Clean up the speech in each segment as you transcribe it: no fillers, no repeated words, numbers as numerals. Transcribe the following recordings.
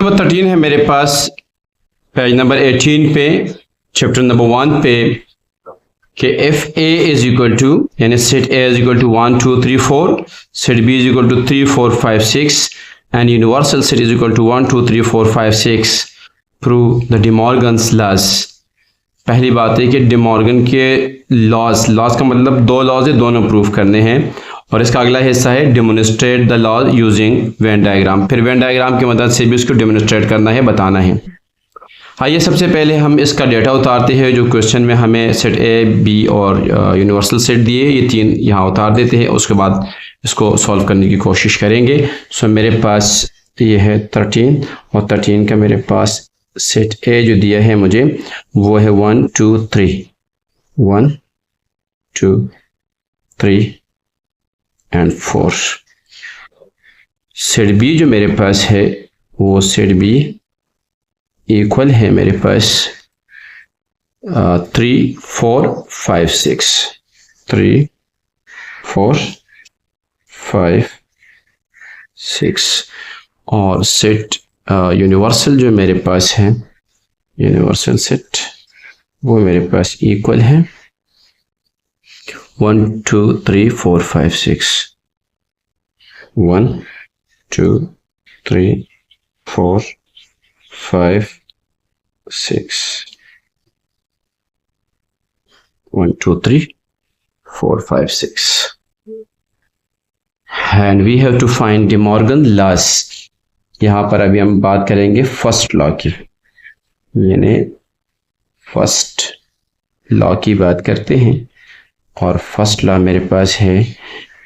Number 13 है मेरे पास page number 18 पे चैप्टर नंबर 1 पे कि if A is equal to यानी set A is equal to 1 2 3 4, set B is equal to 3 4 5 6 and universal set is equal to 1 2 3 4 5 6। Prove the De Morgan's laws. पहली बात है कि डी मॉर्गन के laws का मतलब दो लॉज है, दोनों प्रूफ करने हैं। और इसका अगला हिस्सा है demonstrate the law using Venn diagram. फिर वेन डायग्राम की मदद से भी इसको डेमोन्स्ट्रेट करना है, बताना है। आइए सबसे पहले हम इसका डेटा उतारते हैं। जो क्वेश्चन में हमें सेट ए बी और यूनिवर्सल सेट दिए, ये तीन यहाँ उतार देते हैं, उसके बाद इसको सॉल्व करने की कोशिश करेंगे। सो मेरे पास ये है 13 और 13 का मेरे पास सेट ए जो दिया है मुझे वो है 1 2 3 1 2 3 एंड 4। सेट बी जो मेरे पास है वो सेट बी इक्वल है मेरे पास 3 4 5 6 3 4 5 6। और सेट यूनिवर्सल जो मेरे पास है, यूनिवर्सल सेट वो मेरे पास इक्वल है 1 2 3 4 5 6 1 2 3 4 5 6 1 2 3 4 5 6 and we have to find De Morgan laws। यहाँ पर अभी हम बात करेंगे फर्स्ट लॉ की, यानी फर्स्ट लॉ की बात करते हैं। और फर्स्ट लॉ मेरे पास है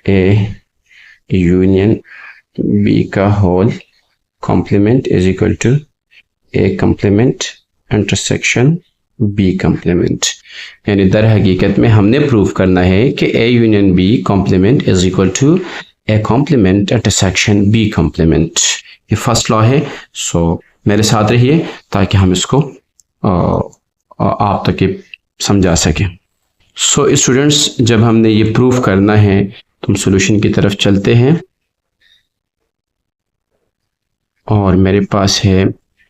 ए यूनियन बी का whole complement is equal to A complement intersection B complement. यानी दर हकीकत में हमने प्रूव करना है कि A union B complement is equal to A complement intersection B complement. ये फर्स्ट लॉ है। सो मेरे साथ रहिए ताकि हम इसको आप तक समझा सकें। सो स्टूडेंट्स, जब हमने ये प्रूफ करना है तो हम सॉल्यूशन की तरफ चलते हैं। और मेरे पास है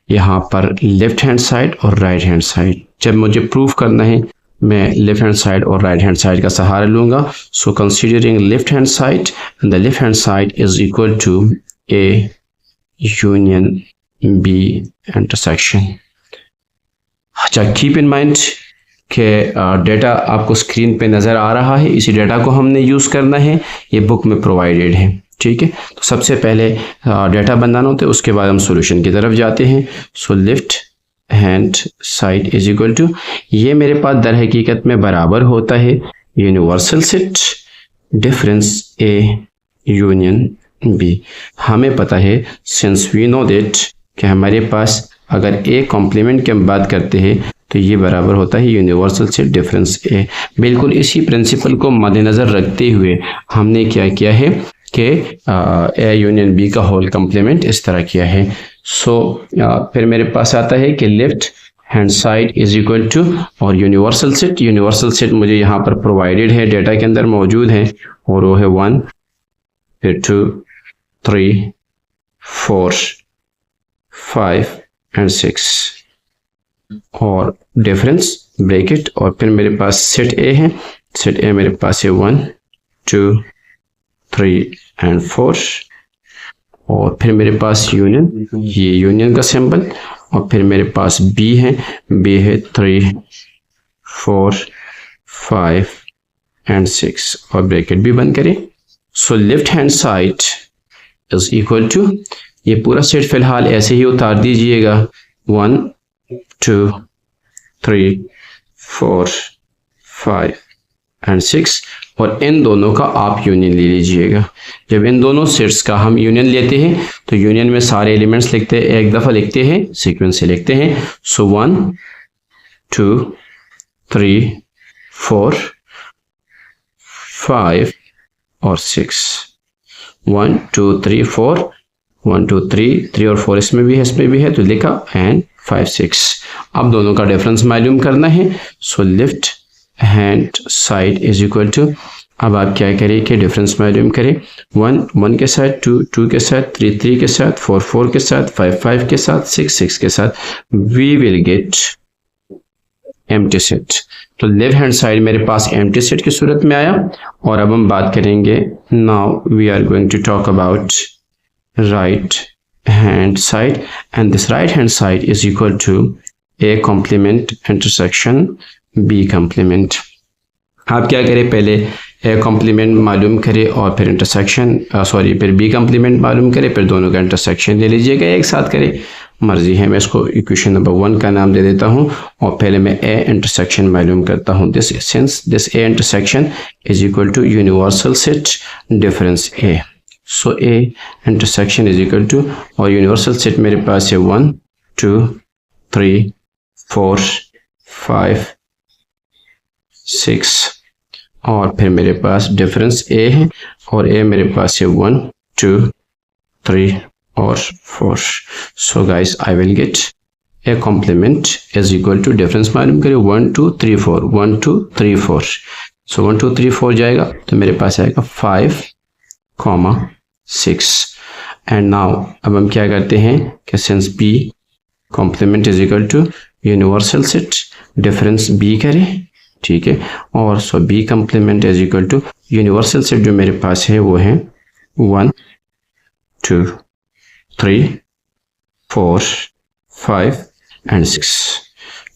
यहाँ पर लेफ्ट हैंड साइड और राइट हैंड साइड। जब मुझे प्रूफ करना है मैं लेफ्ट हैंड साइड और राइट हैंड साइड का सहारा लूँगा। So considering left hand side, and the left hand side is equal to A union B intersection. अच्छा, कीप इन माइंड कि डेटा आपको स्क्रीन पे नज़र आ रहा है, इसी डेटा को हमने यूज़ करना है, ये बुक में प्रोवाइडेड है। ठीक है, तो सबसे पहले डेटा बनाना होता है, उसके बाद हम सॉल्यूशन की तरफ जाते हैं। So left hand side is equal to, ये मेरे पास दर हकीकत में बराबर होता है universal set difference A union B. हमें पता है सिंस वी नो दैट कि हमारे पास अगर ए कॉम्प्लीमेंट की हम बात करते हैं तो ये बराबर होता है यूनिवर्सल सेट डिफरेंस ए। बिल्कुल इसी प्रिंसिपल को मद्देनज़र रखते हुए हमने क्या किया है कि ए यूनियन बी का होल कॉम्प्लीमेंट इस तरह किया है। सो फिर मेरे पास आता है कि left hand side is equal to, और यूनिवर्सल सेट मुझे यहाँ पर प्रोवाइडेड है, डेटा के अंदर मौजूद है, और वो है 1 फिर 2 3 4 5 एंड 6 और डिफरेंस ब्रैकेट। और फिर मेरे पास सेट ए है, सेट ए मेरे पास है 1 2 3 एंड 4। और फिर मेरे पास यूनियन, ये यूनियन का सिंबल। और फिर मेरे पास बी है 3 4 5 एंड 6 और ब्रैकेट भी बंद करें। So left hand side is equal to, ये पूरा सेट फिलहाल ऐसे ही उतार दीजिएगा 1 2 3 4 5 एंड 6, और इन दोनों का आप यूनियन ले लीजिएगा। जब इन दोनों सेट्स का हम यूनियन लेते हैं तो यूनियन में सारे एलिमेंट्स लिखते हैं, एक दफ़ा लिखते हैं, सीक्वेंस से लिखते हैं। सो 1 2 3 4 5 और 6, 1 2 3 4 1 2 3 और 4 इसमें भी है तो लिखा, एंड 5 6। अब दोनों का डिफरेंस मालूम करना है। So left hand side is equal to, अब आप क्या करें कि डिफरेंस मालूम करें, 1 1 के साथ, 2 2 के साथ, 3 3 के साथ, 4 4 के साथ, 5 5 के साथ, 6 6 के साथ, we will get empty set. तो लेफ्ट हैंड साइड मेरे पास एम्प्टी सेट की सूरत में आया। और अब हम बात करेंगे, now we are going to talk about right hand side, and this right hand side is equal to A complement intersection B complement. आप क्या करें, पहले ए कॉम्प्लीमेंट मालूम करें और फिर इंटरसेक्शन फिर बी कॉम्प्लीमेंट मालूम करें, फिर दोनों का इंटरसेक्शन ले लीजिएगा, एक साथ करें, मर्जी है। मैं इसको इक्वेशन नंबर 1 का नाम दे देता हूं और पहले मैं ए इंटरसेक्शन मालूम करता हूं। This A intersection is equal to universal set difference A. So A intersection is equal to, और यूनिवर्सल सेट मेरे पास है 1 2 3 4 5 6, और फिर मेरे पास डिफरेंस ए है और ए मेरे पास है 1 2 3 और 4। So guys I will get A complement is equal to, difference मालूम करें, 1 2 3 4 1 2 3 4। सो 1 2 3 4 जाएगा तो मेरे पास आएगा 5 6। एंड नाउ अब हम क्या करते हैं कि since B complement is equal to universal set difference B करें, ठीक है। और so B complement is equal to universal set जो मेरे पास है वो है 1 2 3 4 5 and 6।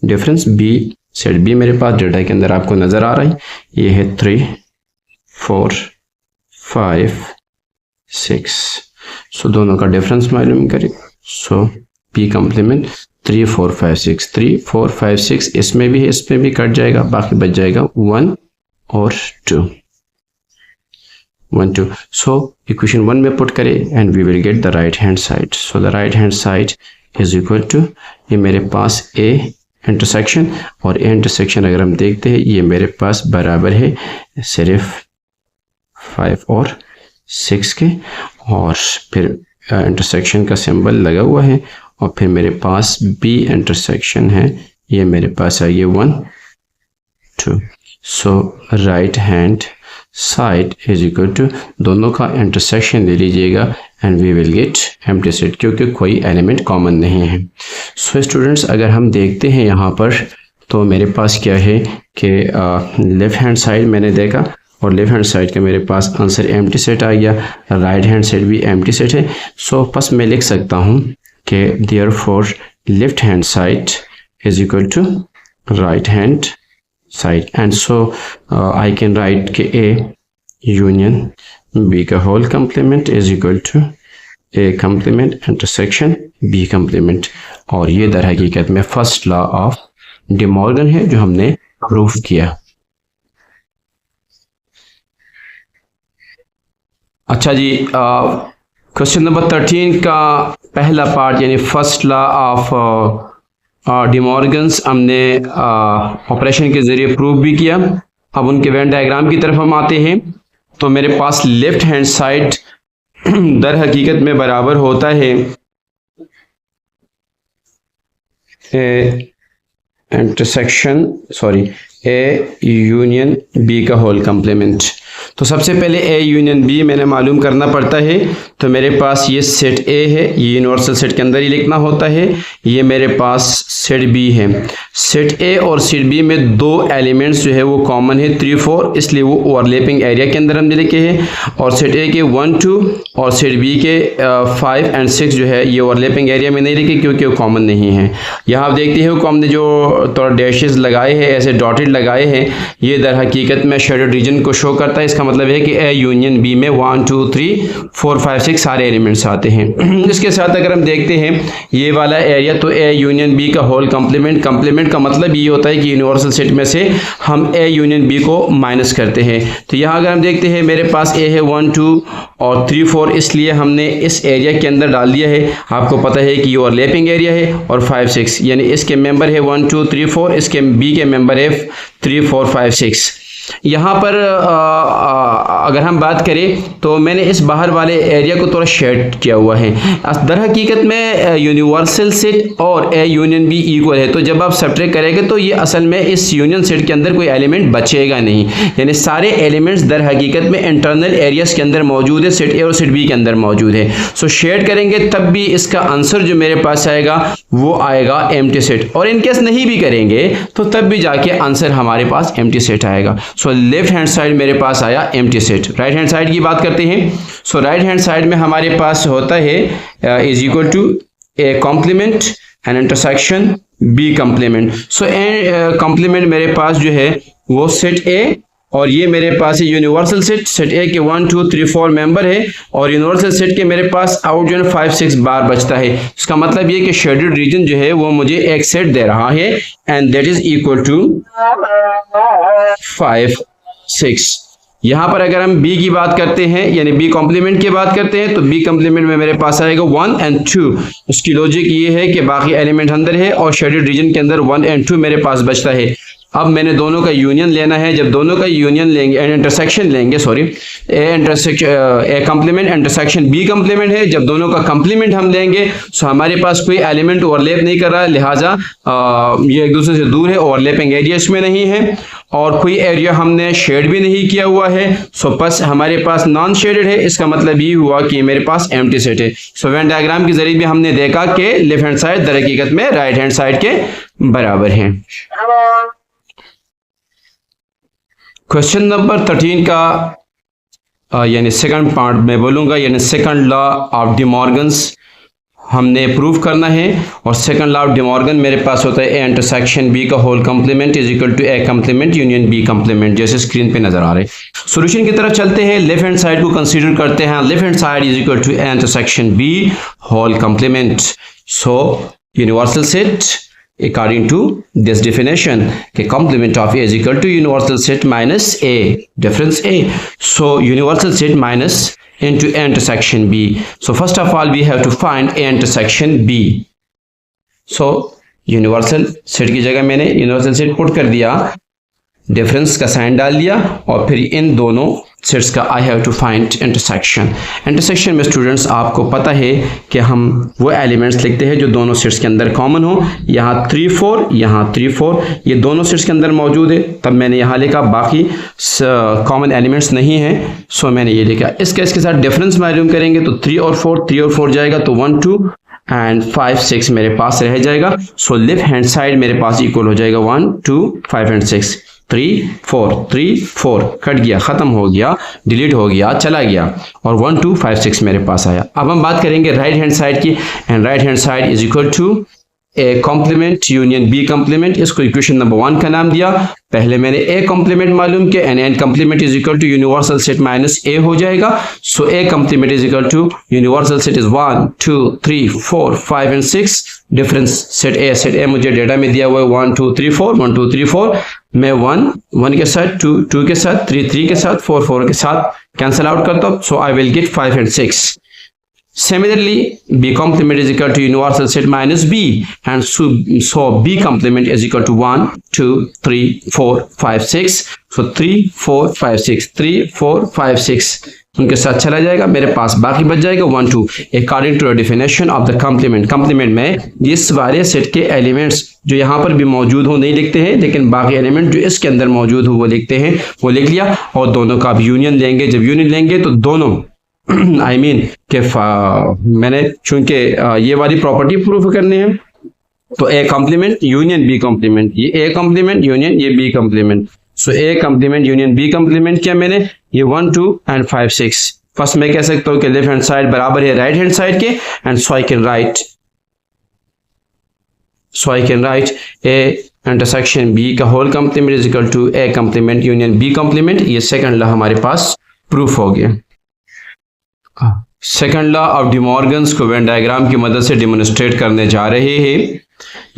Difference B set B मेरे पास डेटा के अंदर आपको नजर आ रहा है, ये है 3 4 5 6। सो दोनों का डिफरेंस मालूम करें। सो बी कॉम्प्लीमेंट 3 4 5 6, 3 4 5 6, इसमें भी कट जाएगा, बाकी बच जाएगा 1 और 2 1 2। सो इक्वेशन 1 में पुट करें and we will get the right hand side. So the right hand side is equal to, ये मेरे पास ए इंटरसेक्शन, और ए इंटरसेक्शन अगर हम देखते हैं ये मेरे पास बराबर है सिर्फ 5 और 6 के, और फिर इंटरसेक्शन का सिंबल लगा हुआ है, और फिर मेरे पास बी इंटरसेक्शन है, ये मेरे पास है ये 1 2। So right hand side is equal to, दोनों का इंटरसेक्शन ले लीजिएगा and we will get empty set, क्योंकि कोई एलिमेंट कॉमन नहीं है। सो स्टूडेंट्स अगर हम देखते हैं यहाँ पर, तो मेरे पास क्या है कि लेफ्ट हैंड साइड मैंने देखा, और लेफ्ट हैंड साइड का मेरे पास आंसर एम्प्टी सेट आ गया, राइट हैंड साइड भी एम्प्टी सेट है। सो बस मैं लिख सकता हूँ कि therefore left hand side is equal to right hand side, and so I can write कि A union B का whole complement is equal to A complement intersection B complement। और ये दर हकीकत में first law of De Morgan है जो हमने proof किया। अच्छा जी, क्वेश्चन नंबर 13 का पहला पार्ट यानी first law of De Morgan's हमने ऑपरेशन के ज़रिए प्रूव भी किया। अब उनके वेन डायग्राम की तरफ हम आते हैं। तो मेरे पास लेफ्ट हैंड साइड दर हकीकत में बराबर होता है ए यूनियन बी का होल कॉम्प्लीमेंट। तो सबसे पहले ए यूनियन बी मैंने मालूम करना पड़ता है। तो मेरे पास ये सेट ए है, ये यूनिवर्सल सेट के अंदर ही लिखना होता है। ये मेरे पास सेट बी है। सेट ए और सेट बी में दो एलिमेंट्स जो है वो कॉमन है 3 4, इसलिए वो ओवरलैपिंग एरिया के अंदर हमने लिखे हैं। और सेट ए के 1 2 और सेट बी के 5 एंड 6 जो है ये ओवरलैपिंग एरिया में नहीं लिखे क्योंकि वो कॉमन नहीं है। यहाँ आप देखते हो हमने जो थोड़ा डैशेस लगाए हैं, ऐसे डॉटेड लगाए हैं, ये दर हकीकत में शेडेड रीजन को शो करता है। इसका मतलब है कि ए यूनियन बी में 1 2 3 4 5 6 सारे एलिमेंट्स आते हैं। इसके साथ अगर हम देखते हैं ये वाला एरिया, तो ए यूनियन बी का होल कॉम्प्लीमेंट का मतलब ये होता है कि यूनिवर्सल सेट में से हम ए यूनियन बी को माइनस करते हैं। तो यहाँ अगर हम देखते हैं मेरे पास ए है 1 2 और 3 4, इसलिए हमने इस एरिया के अंदर डाल दिया है। आपको पता है कि ये ओवरलैपिंग एरिया है। और 5 6 यानी इसके मेंबर है 1 2 3 4, इसके बी के मेंबर है 3 4 5 6। यहाँ पर अगर हम बात करें तो मैंने इस बाहर वाले एरिया को थोड़ा शेड किया हुआ है। दर हकीकत में यूनिवर्सल सेट और ए यूनियन बी इक्वल है, तो जब आप सब्ट्रैक्ट करेंगे तो ये असल में इस यूनियन सेट के अंदर कोई एलिमेंट बचेगा नहीं, यानी सारे एलिमेंट्स दर हकीकत में इंटरनल एरियाज के अंदर मौजूद है, सेट ए और सेट बी के अंदर मौजूद है। सो शेड करेंगे तब भी इसका आंसर जो मेरे पास आएगा वो आएगा एम्प्टी सेट, और इनकेस नहीं भी करेंगे तो तब भी जाके आंसर हमारे पास एम्प्टी सेट आएगा। सो लेफ्ट हैंड साइड मेरे पास आया empty set. Right hand side की बात करते हैं। सो राइट हैंड साइड में हमारे पास होता है is equal to A complement and intersection B complement. So complement मेरे पास जो है वो सेट ए, और ये मेरे पास है यूनिवर्सल सेट। सेट ए के 1 2 3 4 मेंबर है, और यूनिवर्सल सेट के मेरे पास आउट जो है 5 6 बार बचता है। इसका मतलब ये कि शेडेड रीजन जो है वो मुझे एक सेट दे रहा है, and that is equal to 5 6। यहाँ पर अगर हम बी की बात करते हैं, यानी बी कॉम्प्लीमेंट की बात करते हैं, तो बी कॉम्प्लीमेंट में मेरे पास आएगा 1 and 2। उसकी लॉजिक ये है कि बाकी एलिमेंट अंदर है और शेडेड रीजन के अंदर 1 and 2 मेरे पास बचता है। अब मैंने दोनों का यूनियन लेना है। जब दोनों का यूनियन लेंगे, इंटरसेक्शन लेंगे, sorry, A complement intersection B complement है। जब दोनों का कॉम्प्लीमेंट हम लेंगे तो हमारे पास कोई एलिमेंट ओवरलैप नहीं कर रहा है, लिहाजा ये एक दूसरे से दूर है, ओवरलैपिंग एरिया इसमें नहीं है, और कोई एरिया हमने शेड भी नहीं किया हुआ है। सो बस हमारे पास नॉन शेडेड है। इसका मतलब ये हुआ कि मेरे पास एम्प्टी सेट है। सो वेन डायग्राम के जरिए भी हमने देखा कि लेफ्ट हैंड साइड दर हकीकत में राइट हैंड साइड के बराबर है। क्वेश्चन नंबर 13 का यानी सेकंड पार्ट में बोलूंगा, यानी second law of De Morgan's हमने प्रूव करना है। और second law of De Morgan मेरे पास होता है ए इंटरसेक्शन बी का whole complement is equal to A complement union B complement, जैसे स्क्रीन पे नजर आ रहे हैं। सॉल्यूशन की तरफ चलते हैं। लेफ्ट हैंड साइड को कंसीडर करते हैं। Left hand side is equal to A intersection B whole complement. So universal set according to this definition, the complement of A is equal to universal set minus A, difference A. So universal set minus into A intersection B. So first of all we have to find A intersection B. So universal set की जगह मैंने universal set put कर दिया, difference का sign डाल दिया, और फिर इन दोनों सेट्स का I have to find intersection. Intersection में स्टूडेंट्स आपको पता है कि हम वो एलिमेंट्स लिखते हैं जो दोनों सेट्स के अंदर कॉमन हो। यहाँ 3 4, यहाँ 3 4, ये दोनों सेट्स के अंदर मौजूद है, तब मैंने यहाँ लिखा। बाकी कॉमन एलिमेंट्स नहीं है, सो मैंने ये लिखा। इसके साथ डिफरेंस मालूम करेंगे तो 3 और 4 जाएगा, तो 1 2 एंड 5 6 मेरे पास रह जाएगा। सो लेफ्ट हैंड साइड मेरे पास इक्वल हो जाएगा 1 2 5 एंड 6। 3 4 कट गया, खत्म हो गया, डिलीट हो गया, चला गया, और 1 2 5 6 मेरे पास आया। अब हम बात करेंगे राइट हैंड साइड की, and right hand side is equal to A complement union B complement. इसको इक्वेशन नंबर 1 का नाम दिया। पहले मैंने ए कॉम्प्लीमेंट मालूम किया, and an complement is equal to universal set minus A हो जाएगा। So A complement is equal to universal set is 1 2 3 4 5 and 6। Difference set A मुझे डेटा में दिया हुआ है 1 2 3 4 1 2 3 4। मैं 1 1 के साथ, 2 2 के साथ, 3 3 के साथ, 4 4 के साथ कैंसिल आउट करता हूं। So I will get 5 and 6। Similarly, B complement is equal to universal set minus B, and so B complement is equal to 1 2 3 4 5 6. So 3 4 5 6 3 4 5 6 उनके साथ चला जाएगा, मेरे पास बाकी बच जाएगा 1 2 according to definition of the complement. Complement में जिस वाले सेट के एलिमेंट्स जो यहाँ पर भी मौजूद हो नहीं लिखते हैं, लेकिन बाकी एलिमेंट जो इसके अंदर मौजूद हो वो लिखते हैं, वो लिख लिया। और दोनों का अब यूनियन लेंगे। जब यूनियन लेंगे तो दोनों आई मीन के मैंने चूंकि ये वाली प्रॉपर्टी प्रूफ करनी है, तो A complement union B complement, ये ए कॉम्प्लीमेंट यूनियन ये B complement. So A complement union B complement किया मैंने, ये 1 2 एंड 5 6। फर्स्ट मैं कह सकता हूँ कि लेफ्ट हैंड साइड बराबर है राइट हैंड साइड के, and so I can write A intersection B का whole complement is equal to A complement union B complement. ये सेकंड लॉ हमारे पास प्रूफ हो गया। Second law of De Morgan's को वेन डायग्राम की मदद से डिमोन्स्ट्रेट करने जा रहे हैं।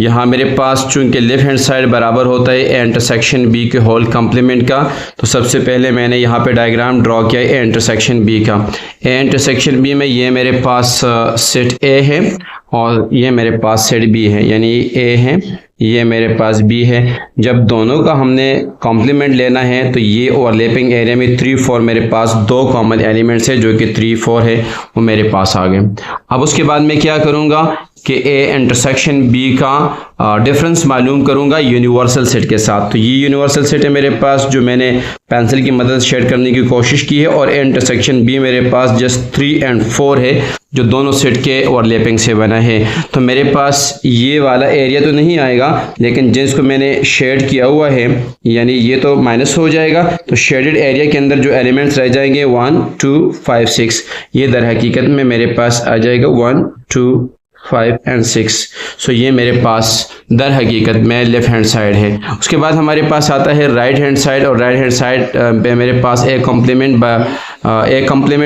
यहाँ मेरे पास चूंकि लेफ्ट हैंड साइड बराबर होता है ए इंटरसेक्शन बी के होल कम्प्लीमेंट का, तो सबसे पहले मैंने यहाँ पे डायग्राम ड्रॉ किया ए इंटरसेक्शन बी का। ए इंटरसेक्शन बी में ये मेरे पास सेट ए है और ये मेरे पास सेट बी है, यानी ए है, ये मेरे पास बी है। जब दोनों का हमने कॉम्प्लीमेंट लेना है तो ये ओवरलैपिंग एरिया में 3 4 मेरे पास दो कॉमन एलिमेंट्स है जो कि 3 4 है, वो मेरे पास आ गए। अब उसके बाद मैं क्या करूँगा कि ए इंटरसेक्शन बी का डिफरेंस मालूम करूँगा यूनिवर्सल सेट के साथ। तो ये यूनिवर्सल सेट है मेरे पास जो मैंने पेंसिल की मदद से शेड करने की कोशिश की है, और ए इंटरसेक्शन बी मेरे पास जस्ट 3 और 4 है जो दोनों सेट के ओवरलैपिंग से बना है। तो मेरे पास ये वाला एरिया तो नहीं आएगा, लेकिन जिसको मैंने शेड किया हुआ है यानी ये तो माइनस हो जाएगा, तो शेडेड एरिया के अंदर जो एलिमेंट्स रह जाएंगे 1 2 5 6, ये दर हकीकत में मेरे पास आ जाएगा 1 2 5 और 6। सो ये मेरे पास दर हकीकत में लेफ़्ट हैंड साइड है। उसके बाद हमारे पास आता है राइट हैंड साइड, और राइट हैंड साइड पे मेरे पास ए कॉम्प्लीमेंट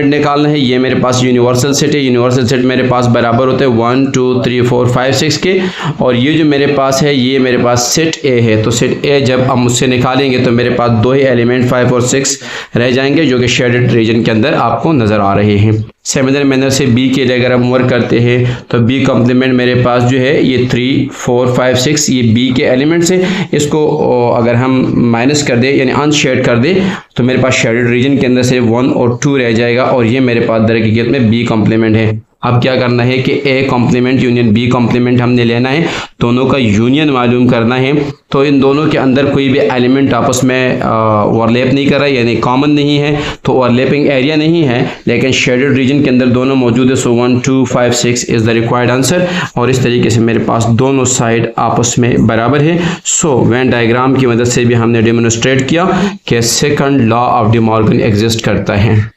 निकालना है। ये मेरे पास यूनिवर्सल सेट है, यूनिवर्सल सेट मेरे पास बराबर होते हैं 1 2 3 4 5 6 के, और ये जो मेरे पास है ये मेरे पास सेट ए है। तो सेट ए जब हम उससे निकालेंगे तो मेरे पास दो ही एलिमेंट 5 और 6 रह जाएंगे जो कि शेडेड रीजन के अंदर आपको नज़र आ रहे हैं। सिमिलर मैनर से बी के लिए अगर हम वर्क करते हैं तो बी कॉम्प्लीमेंट मेरे पास जो है ये 3 4 5 6 ये बी के एलिमेंट्स हैं। इसको अगर हम माइनस कर दे यानी अनशेड कर दे तो मेरे पास शेडेड रीजन के अंदर से 1 और 2 रह जाएगा, और ये मेरे पास दर हकीकत में बी कॉम्प्लीमेंट है। अब क्या करना है कि A complement union B complement हमने लेना है, दोनों का यूनियन मालूम करना है। तो इन दोनों के अंदर कोई भी एलिमेंट आपस में ओवरलैप नहीं कर रहा है, यानी कॉमन नहीं है, तो ओवरलैपिंग एरिया नहीं है, लेकिन शेडेड रीजन के अंदर दोनों मौजूद है। सो 1 2 5 6 इज़ द रिक्वायर्ड आंसर, और इस तरीके से मेरे पास दोनों साइड आपस में बराबर है। सो वेन डायग्राम की मदद से भी हमने डेमोन्स्ट्रेट किया कि second law of De Morgan exist करता है।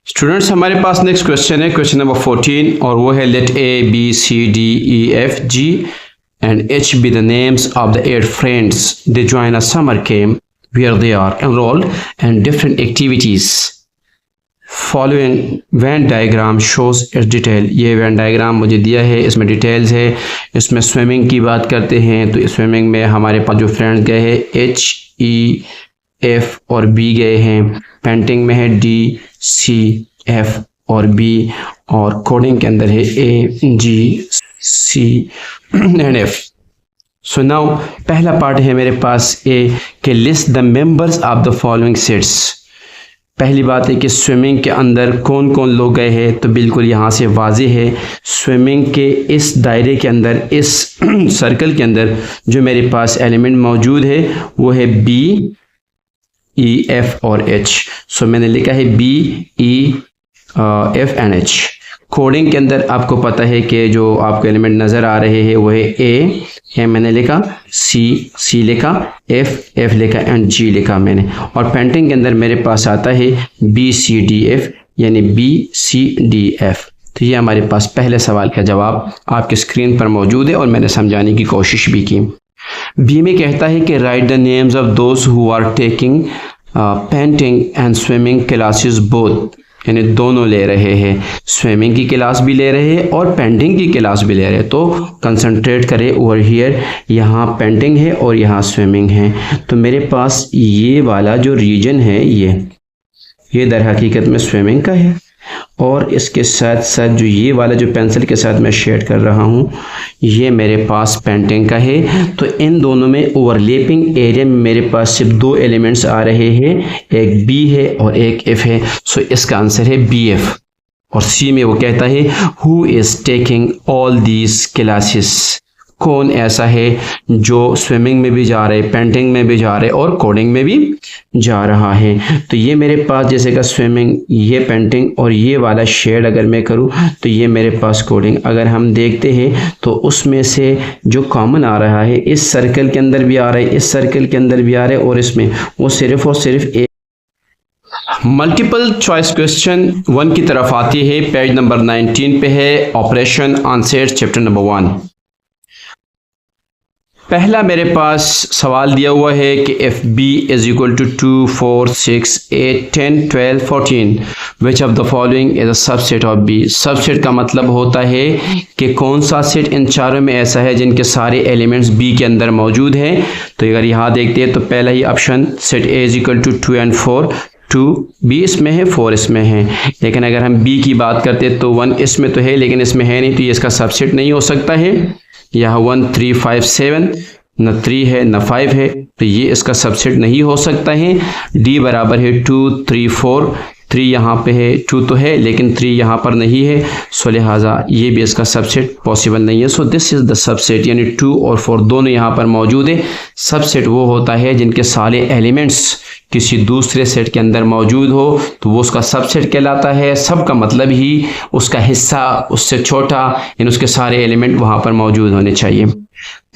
स्टूडेंट्स हमारे पास नेक्स्ट क्वेश्चन है, क्वेश्चन नंबर 14, और वो है let A B C D E F G and H be the names of the 8 friends they join a summer camp where they are enrolled and different activities following Venn diagram shows its detail. ये Venn diagram मुझे दिया है, इसमें details है। इसमें swimming की बात करते हैं तो स्विमिंग में हमारे पास जो फ्रेंड्स गए हैं एच ई एफ और बी गए हैं, पेंटिंग में है डी सी एफ और बी, और कोडिंग के अंदर है ए जी सी एंड एफ। सो नाउ पहला पार्ट है मेरे पास ए के list the members of the following sets. पहली बात है कि स्विमिंग के अंदर कौन कौन लोग गए हैं, तो बिल्कुल यहाँ से वाज़ेह है स्विमिंग के इस दायरे के अंदर, इस सर्कल के अंदर जो मेरे पास एलिमेंट मौजूद है वो है बी ई एफ और एच। सो मैंने लिखा है B E F and H. Coding के अंदर आपको पता है कि जो आपको एलिमेंट नज़र आ रहे हैं वो है ए मैंने लिखा, सी लिखा, एफ लिखा एंड जी लिखा मैंने, और पेंटिंग के अंदर मेरे पास आता है बी सी डी एफ यानी बी सी डी एफ। तो ये हमारे पास पहले सवाल का जवाब आपकी स्क्रीन पर मौजूद है और मैंने समझाने की कोशिश भी की। बी में कहता है कि write the names of those who are taking painting and swimming classes both, यानी दोनों ले रहे हैं, स्विमिंग की क्लास भी ले रहे हैं और पेंटिंग की क्लास भी ले रहे हैं। तो कंसंट्रेट करें ओवर हियर, यहाँ पेंटिंग है और यहाँ स्विमिंग है। तो मेरे पास ये वाला जो रीजन है ये दर हकीकत में स्विमिंग का है, और इसके साथ साथ जो ये वाला जो पेंसिल के साथ मैं शेड कर रहा हूँ ये मेरे पास पेंटिंग का है। तो इन दोनों में ओवरलैपिंग एरिया में मेरे पास सिर्फ दो एलिमेंट्स आ रहे हैं, एक बी है और एक एफ है। सो इसका आंसर है बी एफ। और सी में वो कहता है who is taking all these classes, कौन ऐसा है जो स्विमिंग में भी जा रहे, पेंटिंग में भी जा रहे और कोडिंग में भी जा रहा है। तो ये मेरे पास जैसे का स्विमिंग, ये पेंटिंग और ये वाला शेड अगर मैं करूँ तो ये मेरे पास कोडिंग। अगर हम देखते हैं तो उसमें से जो कॉमन आ रहा है इस सर्कल के अंदर भी आ रहा है, इस सर्कल के अंदर भी आ रहा है, और इसमें वो सिर्फ और सिर्फ एक मल्टीपल चॉइस क्वेश्चन 1 की तरफ आती है। पेज नंबर 19 पे है operation on set chapter number 1। पहला मेरे पास सवाल दिया हुआ है कि if b is equal to 2, 4, 6, 8, 10, 12, 14 which of the following is a subset of b। Subset का मतलब होता है कि कौन सा सेट इन चारों में ऐसा है जिनके सारे एलिमेंट्स b के अंदर मौजूद हैं। तो अगर यहाँ देखते हैं तो पहला ही option set a is equal to 2 and 4, 2 b इसमें है, 4 इसमें है। लेकिन अगर हम b की बात करते हैं तो 1 इसमें तो है लेकिन इसमें है नहीं, तो ये इसका सबसेट नहीं हो सकता है। यहाँ 1, 3, 5, 7 न 3 है न 5 है, तो ये इसका सबसेट नहीं हो सकता है। d बराबर है 2, 3, 4, 3 यहाँ पे है, 2 तो है लेकिन 3 यहाँ पर नहीं है, सो लिहाजा ये भी इसका सबसेट पॉसिबल नहीं है। So this is the subset, यानी 2 और 4 दोनों यहाँ पर मौजूद है। सबसेट वो होता है जिनके सारे एलिमेंट्स किसी दूसरे सेट के अंदर मौजूद हो तो वो उसका सबसेट कहलाता है। सब का मतलब ही उसका हिस्सा उससे छोटा, यानी उसके सारे एलिमेंट वहाँ पर मौजूद होने चाहिए।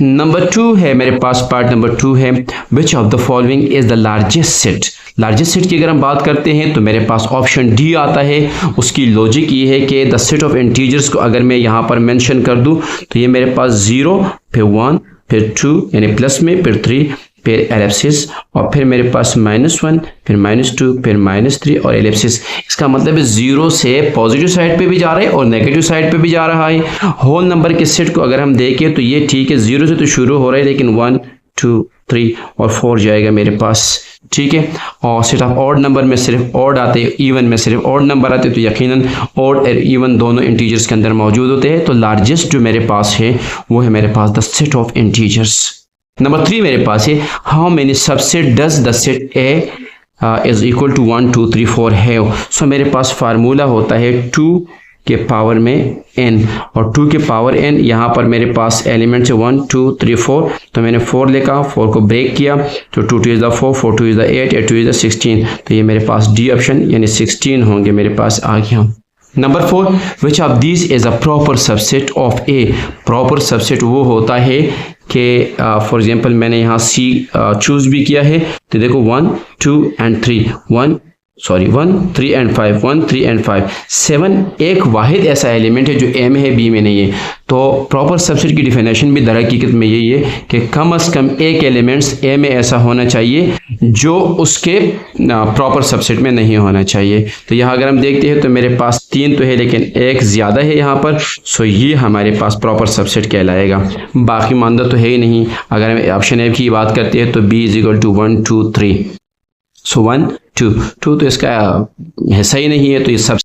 नंबर 2 है मेरे पास, पार्ट नंबर 2 है विच of the following is the largest set. Largest set की अगर हम बात करते हैं तो मेरे पास ऑप्शन डी आता है। उसकी लॉजिक ये है कि द सेट ऑफ इंटीजर्स को अगर मैं यहाँ पर मेंशन कर दूँ तो ये मेरे पास 0, फिर 1, फिर 2 यानी प्लस में, फिर 3, फिर एलिप्सिस, और फिर मेरे पास -1, फिर -2, फिर -3 और एलिप्सिस। इसका मतलब है 0 से पॉजिटिव साइड पे भी जा रहा है और नेगेटिव साइड पे भी जा रहा है। होल नंबर के सेट को अगर हम देखें तो ये ठीक है, 0 से तो शुरू हो रहा है लेकिन 1, 2, 3 और 4 जाएगा मेरे पास, ठीक है। और सेट ऑफ ऑड नंबर में सिर्फ ऑड आते हैं, इवन में सिर्फ ऑड नंबर आते हैं, तो यकीनन ऑड और इवन दोनों इंटीजर्स के अंदर मौजूद होते हैं। तो लार्जेस्ट जो मेरे पास है वो है मेरे पास the set of integers. Number 3 मेरे पास है how many subset does the set A is equal to 1, 2, 3, 4 have. So मेरे पास फार्मूला होता है 2 के पावर में n, और 2 के पावर n यहाँ पर मेरे पास एलिमेंट्स है 1, 2, 3, 4, तो मैंने 4 लिखा, 4 को ब्रेक किया तो 2 2 is the 4, 4 2 is the 8, 8 2 is the 16, तो ये मेरे पास डी ऑप्शन यानी 16 होंगे मेरे पास आ गया। Number 4 which of these is a proper subset of A. Proper subset वो होता है कि फॉर एग्जांपल मैंने यहाँ C चूज़ भी किया है, तो देखो 1, 2 and 3, 1, 3 and 5, 1, 3 and 5, 7 एक वाहिद ऐसा एलिमेंट है जो ए में है बी में नहीं है। तो प्रॉपर सबसेट की डिफिनेशन भी दरहकीकत में यही है कि कम अज़ कम एक एलिमेंट्स ए में ऐसा होना चाहिए जो उसके प्रॉपर सबसेट में नहीं होना चाहिए। तो यहाँ अगर हम देखते हैं तो मेरे पास 3 तो है लेकिन एक ज़्यादा है यहाँ पर, सो ये हमारे पास प्रॉपर सबसेट कहलाएगा। बाकी मानदा तो है ही नहीं। अगर हम ऑप्शन ए की बात करते हैं तो b इज इक्वल टू 1, 2, 3, सो 1, 2 तो इसका हिस्सा ही नहीं है, तो ये सब